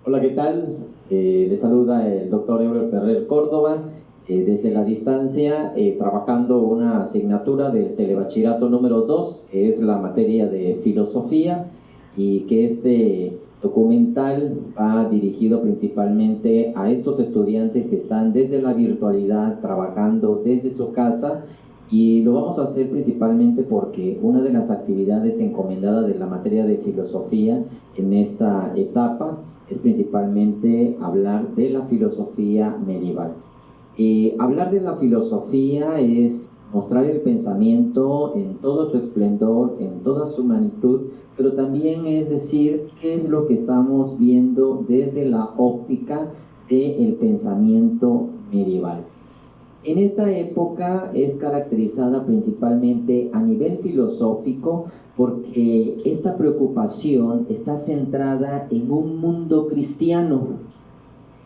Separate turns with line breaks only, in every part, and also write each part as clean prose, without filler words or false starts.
Hola, ¿qué tal? Les saluda el doctor Euler Ferrer Córdoba, desde la distancia, trabajando una asignatura del telebachillerato número 2, que es la materia de filosofía, y que este documental va dirigido principalmente a estos estudiantes que están desde la virtualidad, trabajando desde su casa, y lo vamos a hacer principalmente porque una de las actividades encomendadas de la materia de filosofía en esta etapa es principalmente hablar de la filosofía medieval. Hablar de la filosofía es mostrar el pensamiento en todo su esplendor, en toda su magnitud, pero también es decir qué es lo que estamos viendo desde la óptica del pensamiento medieval. En esta época es caracterizada principalmente a nivel filosófico porque esta preocupación está centrada en un mundo cristiano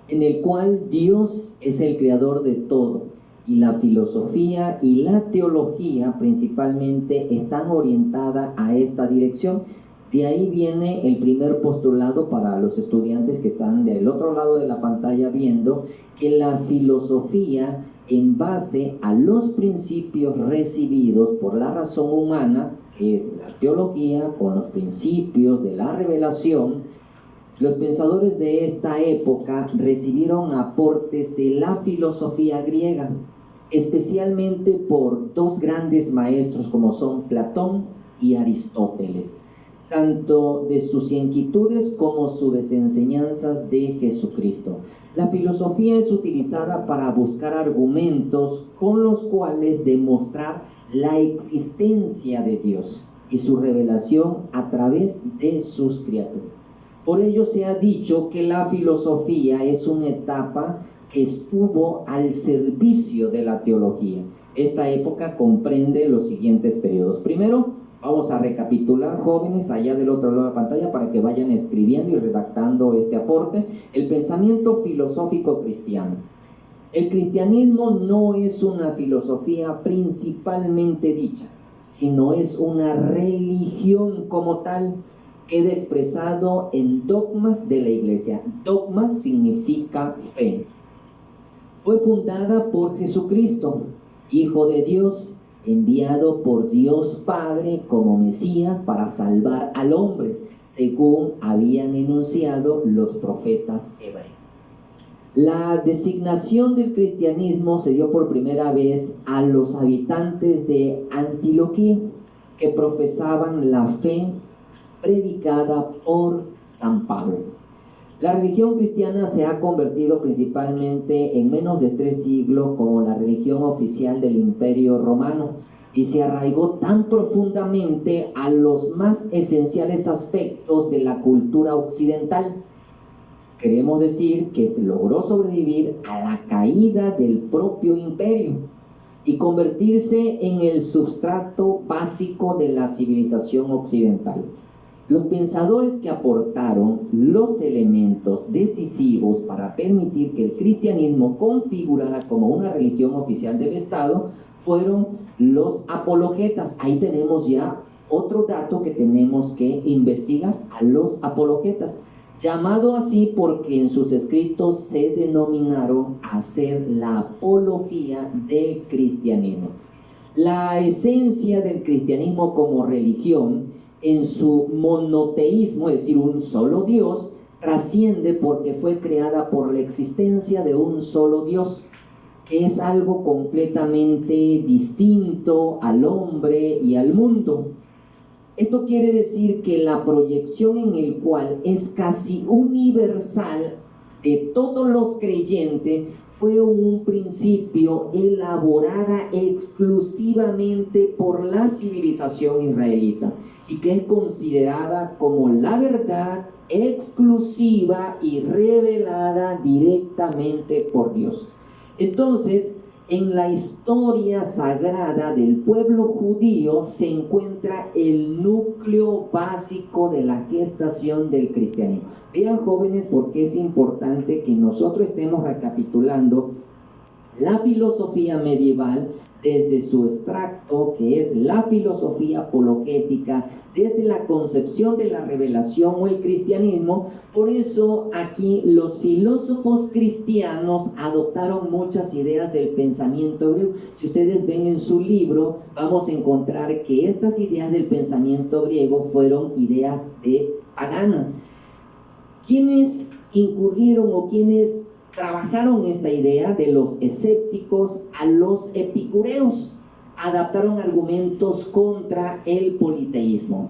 en el cual Dios es el creador de todo, y la filosofía y la teología principalmente están orientadas a esta dirección. De ahí viene el primer postulado para los estudiantes que están del otro lado de la pantalla viendo que la filosofía, en base a los principios recibidos por la razón humana, que es la teología, con los principios de la revelación, los pensadores de esta época recibieron aportes de la filosofía griega, especialmente por dos grandes maestros como son Platón y Aristóteles, tanto de sus inquietudes como sus enseñanzas de Jesucristo. La filosofía es utilizada para buscar argumentos con los cuales demostrar la existencia de Dios y su revelación a través de sus criaturas. Por ello se ha dicho que la filosofía es una etapa que estuvo al servicio de la teología. Esta época comprende los siguientes periodos. Primero, vamos a recapitular, jóvenes, allá del otro lado de la pantalla, para que vayan escribiendo y redactando este aporte. El pensamiento filosófico cristiano. El cristianismo no es una filosofía principalmente dicha, sino es una religión como tal. Queda expresado en dogmas de la iglesia. Dogma significa fe. Fue fundada por Jesucristo, Hijo de Dios, enviado por Dios Padre como Mesías para salvar al hombre, según habían enunciado los profetas hebreos. La designación del cristianismo se dio por primera vez a los habitantes de Antioquía, que profesaban la fe predicada por San Pablo. La religión cristiana se ha convertido principalmente en menos de 3 siglos como la religión oficial del Imperio Romano y se arraigó tan profundamente a los más esenciales aspectos de la cultura occidental. Queremos decir que se logró sobrevivir a la caída del propio imperio y convertirse en el sustrato básico de la civilización occidental. Los pensadores que aportaron los elementos decisivos para permitir que el cristianismo configurara como una religión oficial del Estado fueron los apologetas. Ahí tenemos ya otro dato que tenemos que investigar, a los apologetas, llamado así porque en sus escritos se denominaron hacer la apología del cristianismo. La esencia del cristianismo como religión en su monoteísmo, es decir, un solo Dios, trasciende porque fue creada por la existencia de un solo Dios, que es algo completamente distinto al hombre y al mundo. Esto quiere decir que la proyección en el cual es casi universal de todos los creyentes fue un principio elaborada exclusivamente por la civilización israelita y que es considerada como la verdad exclusiva y revelada directamente por Dios. Entonces, en la historia sagrada del pueblo judío se encuentra el núcleo básico de la gestación del cristianismo. Vean, jóvenes, porque es importante que nosotros estemos recapitulando la filosofía medieval
desde su extracto, que es la filosofía apologética, desde la concepción de la revelación o el cristianismo. Por eso aquí los filósofos cristianos adoptaron muchas ideas del pensamiento griego. Si ustedes ven en su libro, vamos a encontrar que estas ideas del pensamiento griego fueron ideas de pagana. ¿Quiénes incurrieron o quiénes trabajaron esta idea de los escépticos a los epicureos? Adaptaron argumentos contra el politeísmo.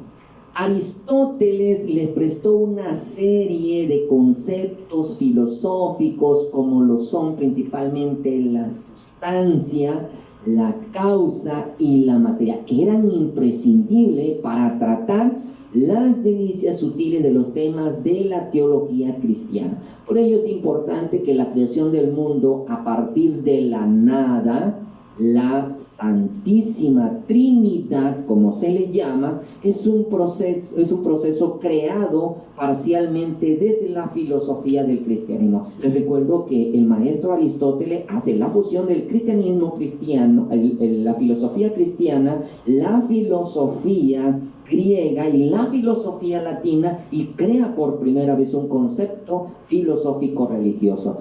Aristóteles les prestó una serie de conceptos filosóficos, como lo son principalmente la sustancia, la causa y la materia, que eran imprescindibles para tratar las delicias sutiles de los temas de la teología cristiana. Por ello es importante que la creación del mundo a partir de la nada, la Santísima Trinidad, como se le llama, es un proceso creado parcialmente desde la filosofía del cristianismo. Les recuerdo que el maestro Aristóteles hace la fusión del cristianismo cristiano, la filosofía cristiana, la filosofía griega y la filosofía latina, y crea por primera vez un concepto filosófico religioso.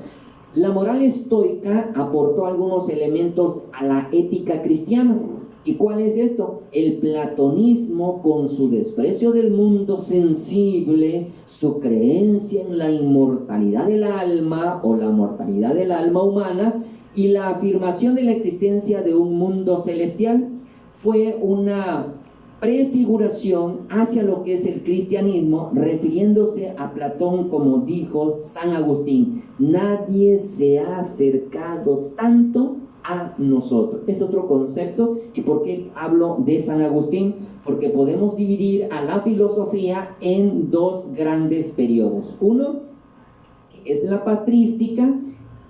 La moral estoica aportó algunos elementos a la ética cristiana. ¿Y cuál es esto? El platonismo, con su desprecio del mundo sensible, su creencia en la inmortalidad del alma o la mortalidad del alma humana, y la afirmación de la existencia de un mundo celestial, fue una prefiguración hacia lo que es el cristianismo, refiriéndose a Platón, como dijo San Agustín: nadie se ha acercado tanto a nosotros. Es otro concepto. ¿Y por qué hablo de San Agustín? Porque podemos dividir a la filosofía en dos grandes periodos. Uno es la patrística,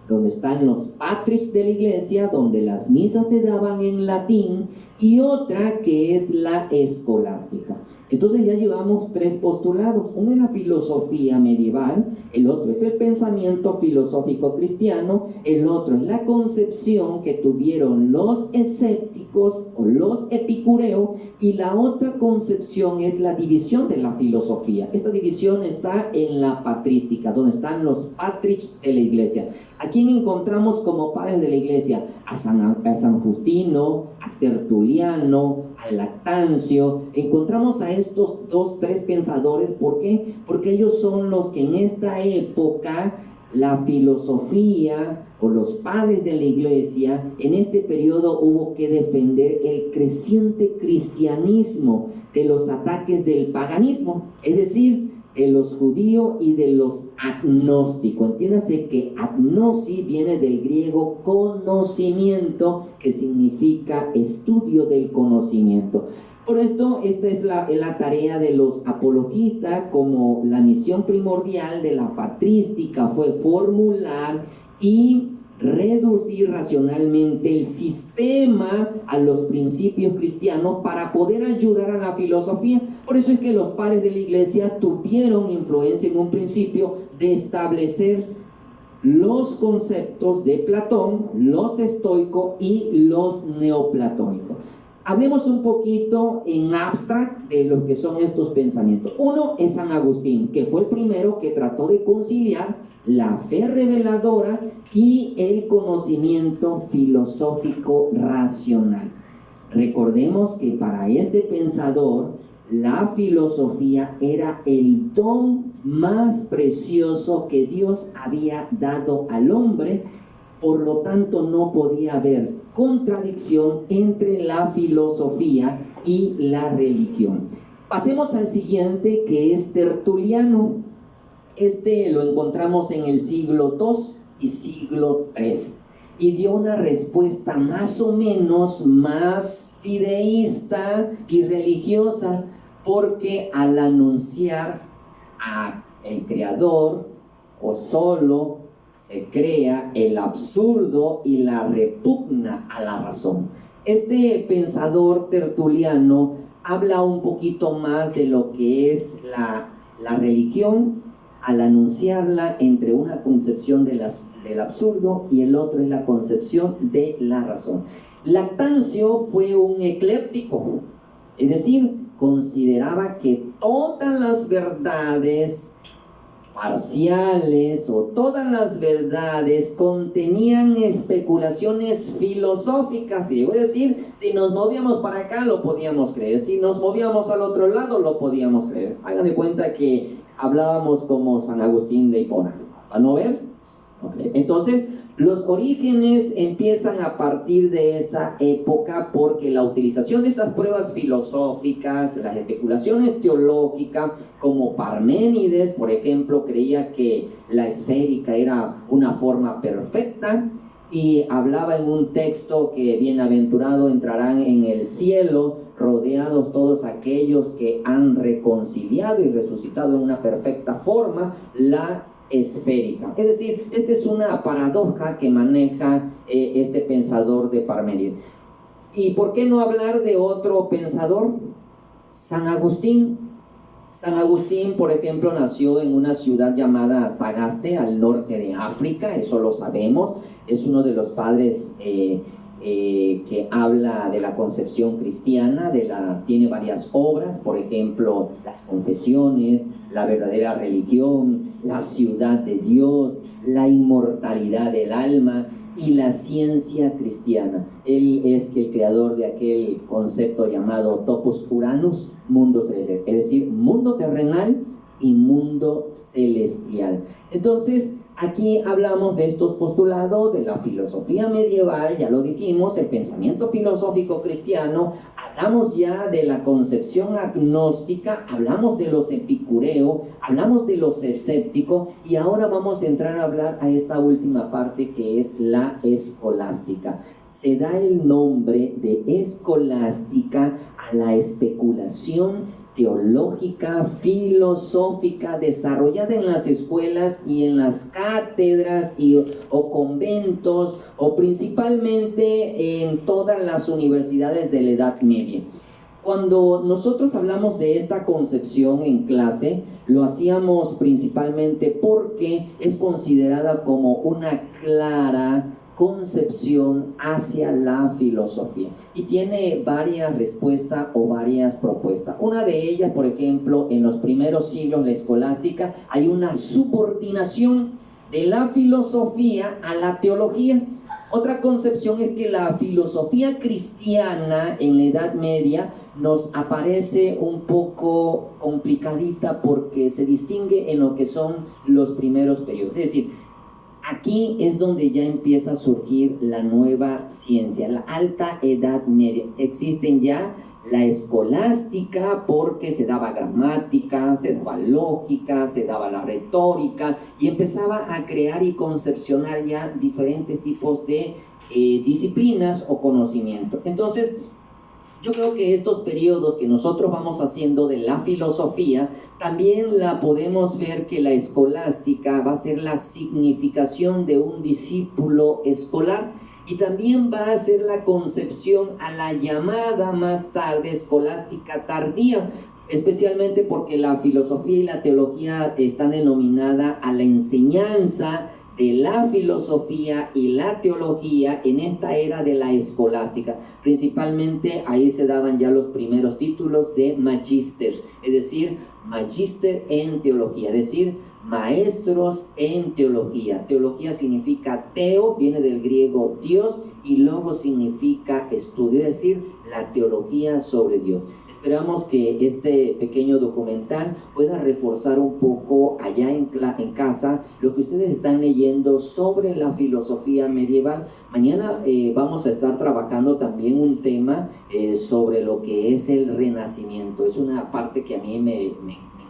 donde están los patres de la iglesia, donde las misas se daban en latín, y otra que es la escolástica. Entonces ya llevamos tres postulados. Uno es la filosofía medieval, el otro es el pensamiento filosófico cristiano, el otro es la concepción que tuvieron los escépticos o los epicureos, y la otra concepción es la división de la filosofía. Esta división está en la patrística, donde están los patres de la iglesia. ¿A quién encontramos como padres de la iglesia? A San Justino, a Tertuliano, a Lactancio. Encontramos a estos tres pensadores. ¿Por qué? Porque ellos son los que en esta época, la filosofía o los padres de la iglesia, en este periodo hubo que defender el creciente cristianismo de los ataques del paganismo, es decir, de los judíos y de los agnósticos. Entiéndase que agnosis viene del griego conocimiento, que significa estudio del conocimiento. Por esto, esta es la tarea de los apologistas, como la misión primordial de la patrística fue formular y reducir racionalmente el sistema a los principios cristianos para poder ayudar a la filosofía. Por eso es que los padres de la iglesia tuvieron influencia en un principio de establecer los conceptos de Platón, los estoicos y los neoplatónicos. Hablemos un poquito en abstract de lo que son estos pensamientos. Uno es San Agustín, que fue el primero que trató de conciliar la fe reveladora y el conocimiento filosófico racional. Recordemos que para este pensador la filosofía era el don más precioso que Dios había dado al hombre. Por lo tanto, no podía haber contradicción entre la filosofía y la religión. Pasemos al siguiente, que es Tertuliano. Este lo encontramos en el siglo II y siglo III, y dio una respuesta más o menos más fideísta y religiosa, porque al anunciar a el creador o solo, se crea el absurdo y la repugna a la razón. Este pensador tertuliano habla un poquito más de lo que es la religión, al anunciarla entre una concepción del absurdo y el otro es la concepción de la razón. Lactancio fue un ecléptico, es decir, consideraba que todas las verdades parciales o todas las verdades contenían especulaciones filosóficas. Y es decir, si nos movíamos para acá lo podíamos creer, si nos movíamos al otro lado lo podíamos creer. Hagan de cuenta que hablábamos como San Agustín de Hipona, ¿hasta no ver? Okay. Entonces, los orígenes empiezan a partir de esa época, porque la utilización de esas pruebas filosóficas, las especulaciones teológicas, como Parménides, por ejemplo, creía que la esférica era una forma perfecta, y hablaba en un texto que bienaventurado entrarán en el cielo, rodeados todos aquellos que han reconciliado y resucitado en una perfecta forma la esférica. Es decir, esta es una paradoja que maneja este pensador de Parménides. ¿Y por qué no hablar de otro pensador? San Agustín. San Agustín, por ejemplo, nació en una ciudad llamada Tagaste, al norte de África, eso lo sabemos. Es uno de los padres que habla de la concepción cristiana, tiene varias obras, por ejemplo, las confesiones, la verdadera religión, la ciudad de Dios, la inmortalidad del alma y la ciencia cristiana. Él es el creador de aquel concepto llamado topos uranus, mundo celestial, es decir, mundo terrenal y mundo celestial. Entonces, aquí hablamos de estos postulados de la filosofía medieval, ya lo dijimos, el pensamiento filosófico cristiano, hablamos ya de la concepción agnóstica, hablamos de los epicureos, hablamos de los escépticos, y ahora vamos a entrar a hablar a esta última parte, que es la escolástica. Se da el nombre de escolástica a la especulación teológica, filosófica, desarrollada en las escuelas y en las cátedras o conventos, o principalmente en todas las universidades de la Edad Media. Cuando nosotros hablamos de esta concepción en clase, lo hacíamos principalmente porque es considerada como una clara concepción hacia la filosofía, y tiene varias respuestas o varias propuestas. Una de ellas, por ejemplo, en los primeros siglos de la escolástica hay una subordinación de la filosofía a la teología. Otra concepción es que la filosofía cristiana en la Edad Media nos aparece un poco complicadita, porque se distingue en lo que son los primeros periodos. Es decir, aquí es donde ya empieza a surgir la nueva ciencia, la alta Edad Media. Existen ya la escolástica, porque se daba gramática, se daba lógica, se daba la retórica, y empezaba a crear y concepcionar ya diferentes tipos de disciplinas o conocimiento. Entonces, yo creo que estos periodos que nosotros vamos haciendo de la filosofía, también la podemos ver que la escolástica va a ser la significación de un discípulo escolar, y también va a ser la concepción a la llamada más tarde escolástica tardía, especialmente porque la filosofía y la teología están denominadas a la enseñanza de la filosofía y la teología en esta era de la escolástica. Principalmente ahí se daban ya los primeros títulos de magíster, es decir, magíster en teología, es decir, maestros en teología. Teología significa teo, viene del griego Dios, y luego significa estudio, es decir, la teología sobre Dios. Esperamos que este pequeño documental pueda reforzar un poco allá en casa lo que ustedes están leyendo sobre la filosofía medieval. Mañana vamos a estar trabajando también un tema sobre lo que es el Renacimiento. Es una parte que a mí me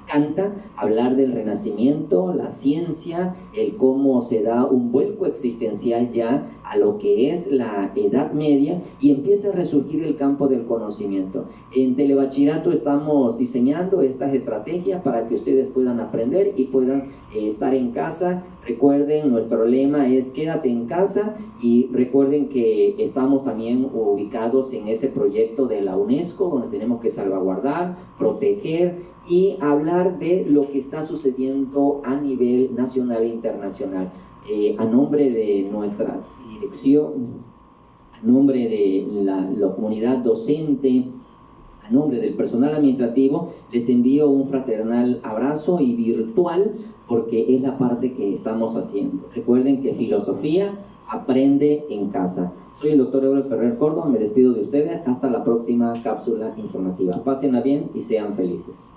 encanta, hablar del Renacimiento, la ciencia, el cómo se da un vuelco existencial ya a lo que es la Edad Media, y empieza a resurgir el campo del conocimiento. En Telebachillerato estamos diseñando estas estrategias para que ustedes puedan aprender y puedan estar en casa. Recuerden, nuestro lema es quédate en casa, y recuerden que estamos también ubicados en ese proyecto de la UNESCO, donde tenemos que salvaguardar, proteger y hablar de lo que está sucediendo a nivel nacional e internacional. A nombre de nuestra dirección, a nombre de la comunidad docente, a nombre del personal administrativo, les envío un fraternal abrazo y virtual, porque es la parte que estamos haciendo. Recuerden que filosofía aprende en casa. Soy el doctor Euler Ferrer Córdoba, me despido de ustedes hasta la próxima cápsula informativa. Pásenla bien y sean felices.